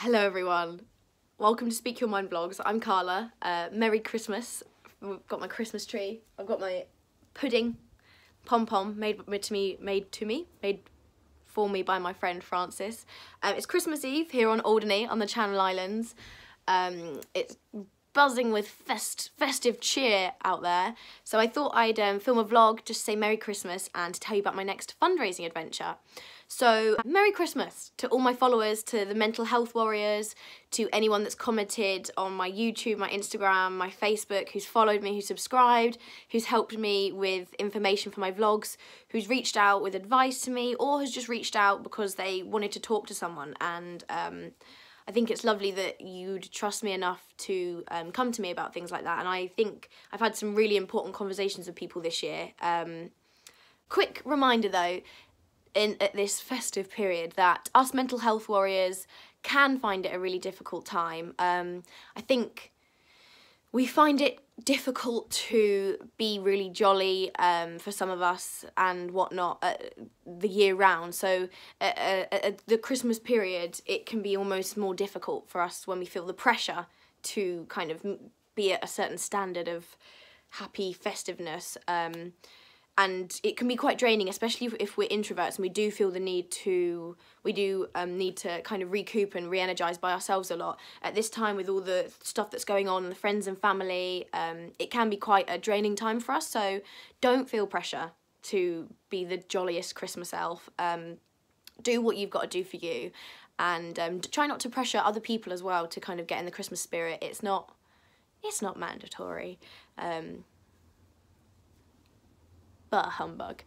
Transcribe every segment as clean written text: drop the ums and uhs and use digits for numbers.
Hello everyone, welcome to Speak Your Mind Vlogs. I'm Carla. Merry Christmas. We've got my Christmas tree. I've got my pudding, pom-pom made for me by my friend Francis. It's Christmas Eve here on Alderney on the Channel Islands. It's buzzing with festive cheer out there. So I thought I'd film a vlog, just say Merry Christmas and tell you about my next fundraising adventure. So Merry Christmas to all my followers, to the mental health warriors, to anyone that's commented on my YouTube, my Instagram, my Facebook, who's followed me, who's subscribed, who's helped me with information for my vlogs, who's reached out with advice to me, or has just reached out because they wanted to talk to someone. And I think it's lovely that you'd trust me enough to come to me about things like that. And I think I've had some really important conversations with people this year. Quick reminder though, at this festive period, that us mental health warriors can find it a really difficult time. I think we find it difficult to be really jolly for some of us and whatnot the year round. So at the Christmas period, it can be almost more difficult for us when we feel the pressure to kind of be at a certain standard of happy festiveness. And it can be quite draining, especially if we're introverts and we do feel the need to, need to kind of recoup and re-energise by ourselves a lot. At this time, with all the stuff that's going on, the friends and family, it can be quite a draining time for us. So don't feel pressure to be the jolliest Christmas elf. Do what you've got to do for you, and try not to pressure other people as well to kind of get in the Christmas spirit. It's not mandatory. But a humbug.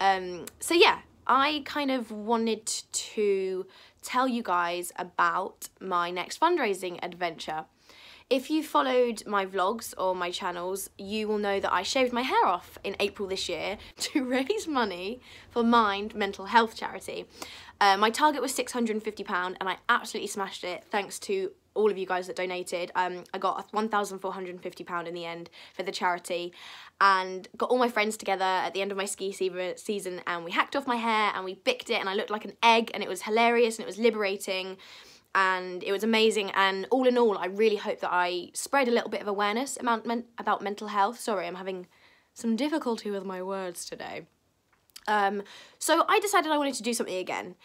So yeah, I kind of wanted to tell you guys about my next fundraising adventure. If you followed my vlogs or my channels, you will know that I shaved my hair off in April this year to raise money for Mind mental health charity. My target was £650 and I absolutely smashed it thanks to all of you guys that donated. I got £1,450 in the end for the charity, and got all my friends together at the end of my ski season, and we hacked off my hair and we bicked it and I looked like an egg, and it was hilarious and it was liberating and it was amazing. And all in all, I really hope that I spread a little bit of awareness about mental health. Sorry, I'm having some difficulty with my words today. So I decided I wanted to do something again.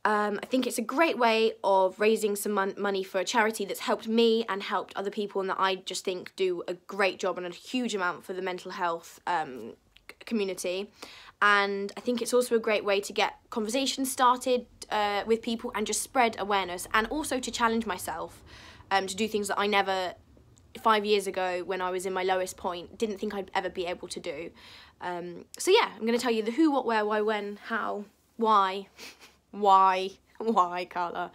I think it's a great way of raising some money for a charity that's helped me and helped other people, and that I just think do a great job and a huge amount for the mental health community. And I think it's also a great way to get conversations started with people and just spread awareness, and also to challenge myself to do things that I never, 5 years ago when I was in my lowest point, didn't think I'd ever be able to do. So yeah, I'm going to tell you the who, what, where, why, when, how, why. Why, Carla?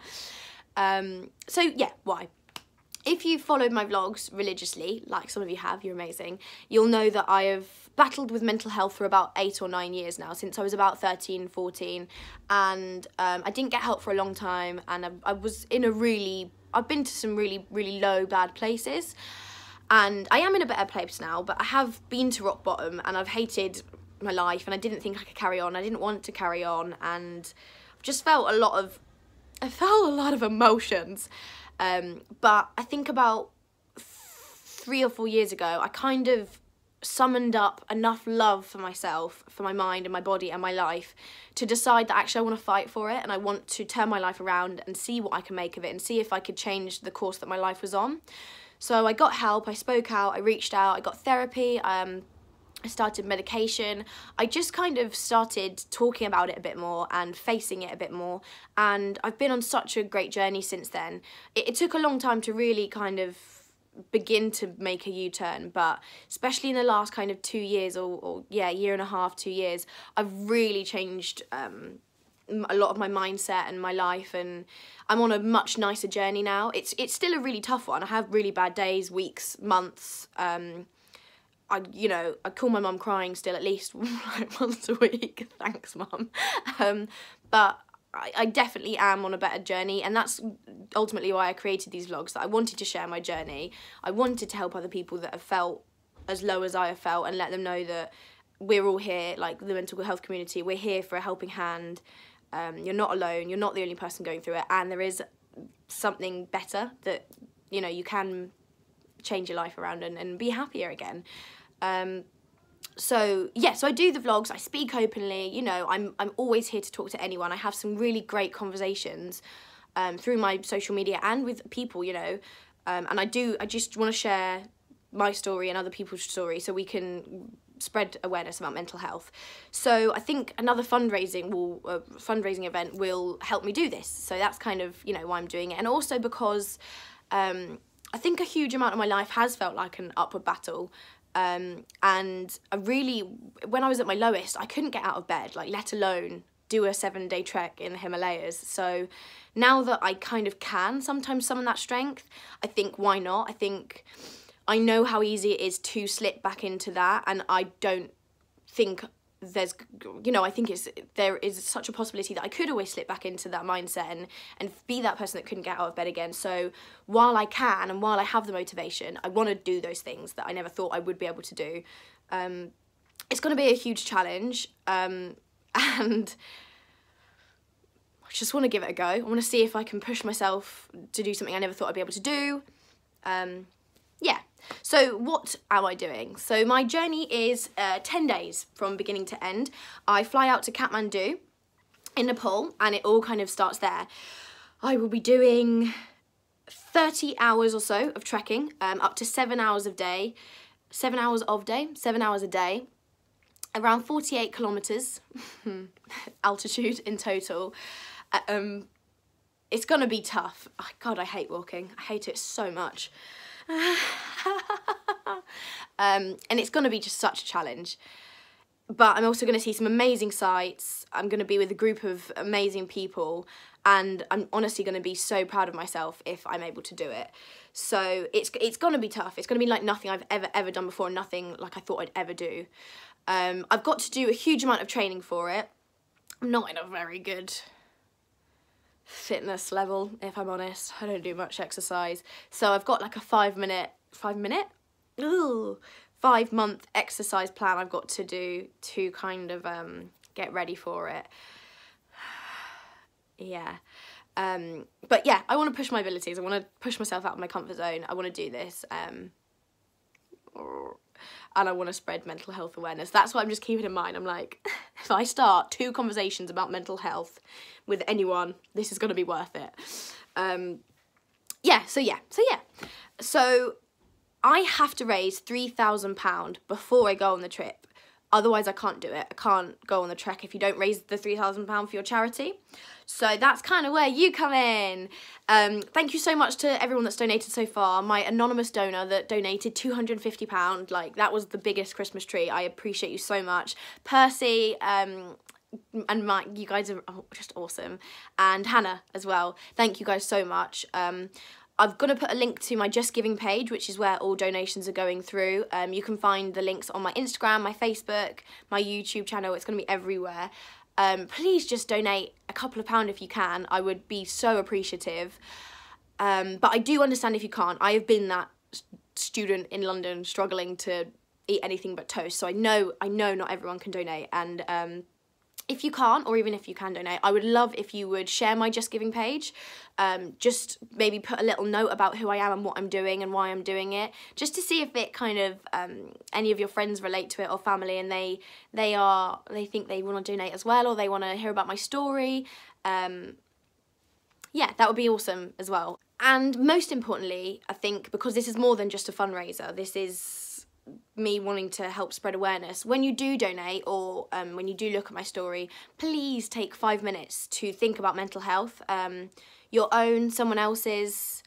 So yeah, why? If you've followed my vlogs religiously, like some of you have, you're amazing, you'll know that I have battled with mental health for about 8 or 9 years now, since I was about 13, 14, and I didn't get help for a long time, and I was in I've been to some really, really low, bad places, and I am in a better place now, but I have been to rock bottom, and I've hated my life, and I didn't think I could carry on, I didn't want to carry on, and just felt a lot of emotions. But I think about 3 or 4 years ago, I kind of summoned up enough love for myself, for my mind and my body and my life, to decide that actually I want to fight for it, and I want to turn my life around and see what I can make of it and see if I could change the course that my life was on. So I got help, I spoke out, I reached out, I got therapy, I started medication. I just kind of started talking about it a bit more and facing it a bit more, and I've been on such a great journey since then. It took a long time to really kind of begin to make a U-turn, but especially in the last kind of 2 years or yeah, year and a half, 2 years, I've really changed a lot of my mindset and my life, and I'm on a much nicer journey now. It's still a really tough one. I have really bad days, weeks, months. I call my mum crying still at least like once a week. Thanks, Mum. But I definitely am on a better journey, and that's ultimately why I created these vlogs, that I wanted to share my journey. I wanted to help other people that have felt as low as I have felt, and let them know that we're all here, like the mental health community, we're here for a helping hand. You're not alone, you're not the only person going through it, and there is something better, that, you know, you can change your life around and be happier again. So yeah, so I do the vlogs, I speak openly, you know, I'm always here to talk to anyone. I have some really great conversations through my social media and with people, you know, and I just want to share my story and other people's story so we can spread awareness about mental health. So I think another fundraising event will help me do this. So that's kind of, you know, why I'm doing it. And also because I think a huge amount of my life has felt like an upward battle. And when I was at my lowest, I couldn't get out of bed, like, let alone do a 7-day trek in the Himalayas. So now that I kind of can sometimes summon that strength, I think, why not? I think I know how easy it is to slip back into that, and I don't think there's, you know, I think there is such a possibility that I could always slip back into that mindset and be that person that couldn't get out of bed again. So while I can and while I have the motivation, I want to do those things that I never thought I would be able to do. It's going to be a huge challenge, and I just want to give it a go. I want to see if I can push myself to do something I never thought I'd be able to do. Yeah, so what am I doing? So my journey is 10 days from beginning to end. I fly out to Kathmandu in Nepal, and it all kind of starts there. I will be doing 30 hours or so of trekking, up to 7 hours a day, around 48 kilometers altitude in total. It's gonna be tough. Oh, God, I hate walking. I hate it so much. And it's going to be just such a challenge, but I'm also going to see some amazing sights. I'm going to be with a group of amazing people, and I'm honestly going to be so proud of myself if I'm able to do it. So it's going to be tough. It's going to be like nothing I've ever done before, nothing like I thought I'd ever do. I've got to do a huge amount of training for it. I'm not in a very good fitness level, if I'm honest. I don't do much exercise, so I've got like a 5 month exercise plan I've got to do to kind of get ready for it. Yeah, but yeah, I want to push my abilities. I want to push myself out of my comfort zone. I want to do this, and I want to spread mental health awareness. That's what I'm just keeping in mind. I'm like, if I start 2 conversations about mental health with anyone, this is going to be worth it. So I have to raise £3,000 before I go on the trip. Otherwise, I can't do it. I can't go on the trek if you don't raise the £3,000 for your charity. So that's kind of where you come in. Thank you so much to everyone that's donated so far. My anonymous donor that donated £250, like, that was the biggest Christmas tree. I appreciate you so much. Percy, and Mike, you guys are just awesome. And Hannah as well. Thank you guys so much. I've got to put a link to my Just Giving page, which is where all donations are going through. You can find the links on my Instagram, my Facebook, my YouTube channel. It's going to be everywhere. Please just donate a couple of pounds if you can. I would be so appreciative. But I do understand if you can't. I have been that student in London struggling to eat anything but toast. So I know not everyone can donate. And if you can't, or even if you can donate, I would love if you would share my Just Giving page. Just maybe put a little note about who I am and what I'm doing and why I'm doing it, just to see if it kind of any of your friends relate to it or family, and they think they want to donate as well, or they want to hear about my story. Yeah, that would be awesome as well. And most importantly, I think, because this is more than just a fundraiser, this is me wanting to help spread awareness. When you do donate, or when you do look at my story, please take 5 minutes to think about mental health, your own, someone else's,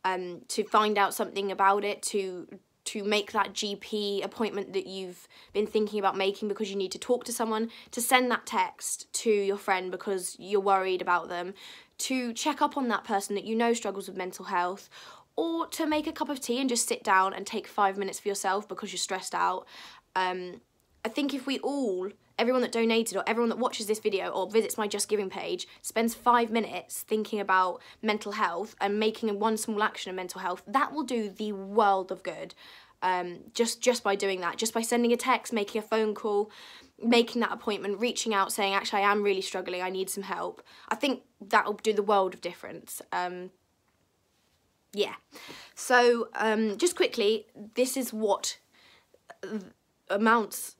to find out something about it, to make that GP appointment that you've been thinking about making because you need to talk to someone, to send that text to your friend because you're worried about them, to check up on that person that you know struggles with mental health, or to make a cup of tea and just sit down and take 5 minutes for yourself because you're stressed out. I think if we all, everyone that donated or everyone that watches this video or visits my Just Giving page, spends 5 minutes thinking about mental health and making one small action in mental health, that will do the world of good. Just by doing that, just by sending a text, making a phone call, making that appointment, reaching out, saying, actually, I am really struggling, I need some help. I think that will do the world of difference. yeah. So just quickly, this is what amounts...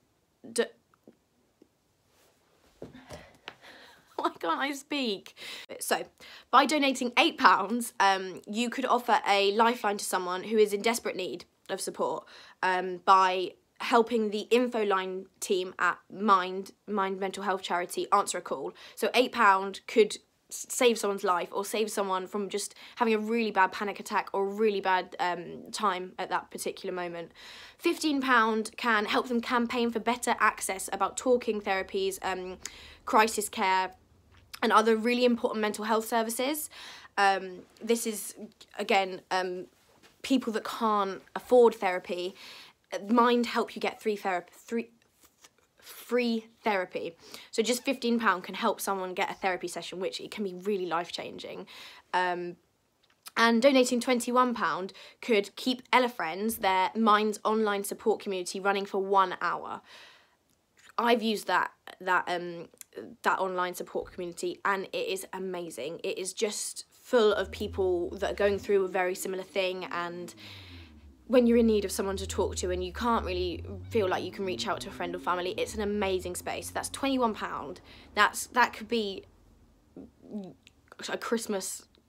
Why can't I speak? So, by donating £8, you could offer a lifeline to someone who is in desperate need of support by helping the info line team at Mind Mental Health Charity answer a call. So £8 could save someone's life or save someone from just having a really bad panic attack or really bad time at that particular moment. £15 can help them campaign for better access about talking therapies, crisis care, and other really important mental health services. This is, again, people that can't afford therapy. Mind help you get free therapy. So just £15 can help someone get a therapy session, which it can be really life-changing. And donating £21 could keep Ella Friends, their Mind's online support community, running for 1 hour. I've used that online support community, and it is amazing. It is just full of people that are going through a very similar thing, and when you're in need of someone to talk to and you can't really feel like you can reach out to a friend or family, it's an amazing space. That's £21. That could be a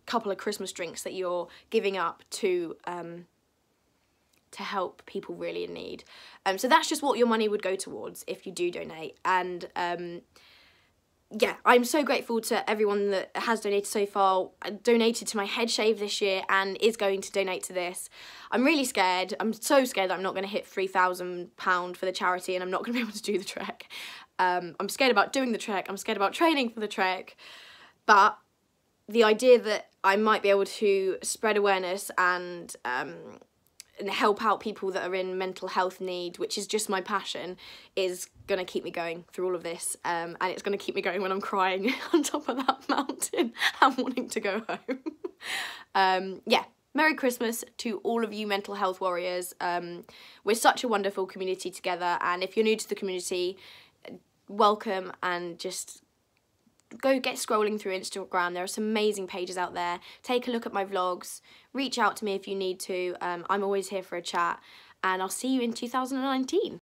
couple of Christmas drinks that you're giving up to help people really in need. So that's just what your money would go towards if you do donate. And yeah, I'm so grateful to everyone that has donated so far. I donated to my head shave this year and is going to donate to this. I'm really scared. I'm so scared that I'm not going to hit £3,000 for the charity and I'm not going to be able to do the trek. I'm scared about doing the trek. I'm scared about training for the trek. But the idea that I might be able to spread awareness and help out people that are in mental health need, which is just my passion, is going to keep me going through all of this, and it's going to keep me going when I'm crying on top of that mountain and wanting to go home. Yeah, Merry Christmas to all of you mental health warriors. We're such a wonderful community together, and if you're new to the community, welcome, and just go get scrolling through Instagram. There are some amazing pages out there. Take a look at my vlogs. Reach out to me if you need to. I'm always here for a chat, and I'll see you in 2019.